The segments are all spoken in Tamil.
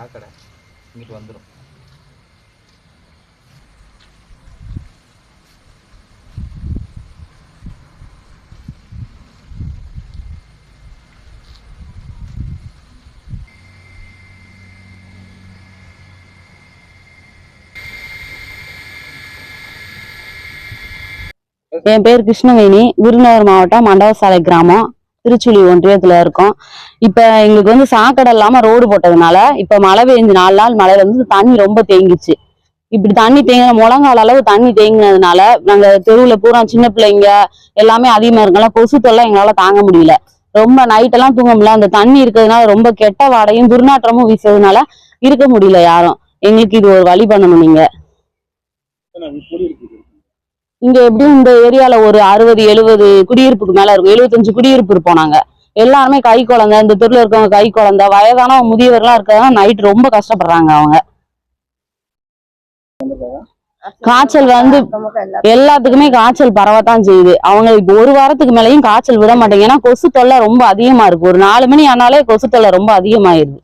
சாக்கடை இங்கிட்டு வந்துடும். என் பேர் கிருஷ்ணவேணி, விருதுநகர் மாவட்டம் மண்டபசாலை கிராமம், திருச்சுழி ஒன்றியத்துல இருக்கோம். இப்ப எங்களுக்கு வந்து சாக்கடை இல்லாம ரோடு போட்டதுனால இப்ப மழை பெஞ்சு 4 நாள் மழையில வந்து தண்ணி ரொம்ப தேங்கிச்சு. இப்படி தண்ணி தேங்கின முழங்கால அளவு தண்ணி தேங்கினதுனால நாங்க தெருவுல பூரா சின்ன பிள்ளைங்க எல்லாமே அதிகமா இருக்கலாம். கொசு தொல்லை எங்களால தாங்க முடியல. ரொம்ப நைட்டெல்லாம் தூங்க முடியல. அந்த தண்ணி இருக்கிறதுனால ரொம்ப கெட்ட வாடையும் துர்நாற்றமும் வீசுறதுனால இருக்க முடியல யாரும். எங்களுக்கு இது ஒரு வழி பண்ணணும் நீங்க. இங்க எப்படியும் இந்த ஏரியால ஒரு 60-70 குடியிருப்புக்கு மேல இருக்கும். 75 குடியிருப்பு இருப்போம் நாங்க. எல்லாருமே கை குழந்தை, இந்த தெருல இருக்கவங்க கை குழந்தை, வயதான முதியவர்களா இருக்கிறதா நைட் ரொம்ப கஷ்டப்படுறாங்க. அவங்க காய்ச்சல் வந்து எல்லாத்துக்குமே காய்ச்சல் பரவத்தான் செய்யுது. அவங்க இப்ப 1 வாரத்துக்கு மேலேயும் காய்ச்சல் விட மாட்டேங்க. ஏன்னா கொசு தொல்லை ரொம்ப அதிகமா இருக்கு. ஒரு 4 மணி ஆனாலே கொசு தொல்லை ரொம்ப அதிகமாயிருது.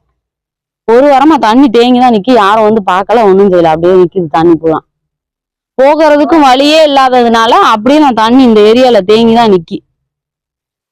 1 வாரமா தண்ணி தேங்கிதான் நிக்கி. யாரும் வந்து பார்க்கல, ஒண்ணும் செய்யல. அப்படியே நிக்குது தண்ணி பூரா. போகிறதுக்கும் வழியே இல்லாததுனால அப்படியே நான் தண்ணி இந்த ஏரியால தேங்கிதான் நிக்கி.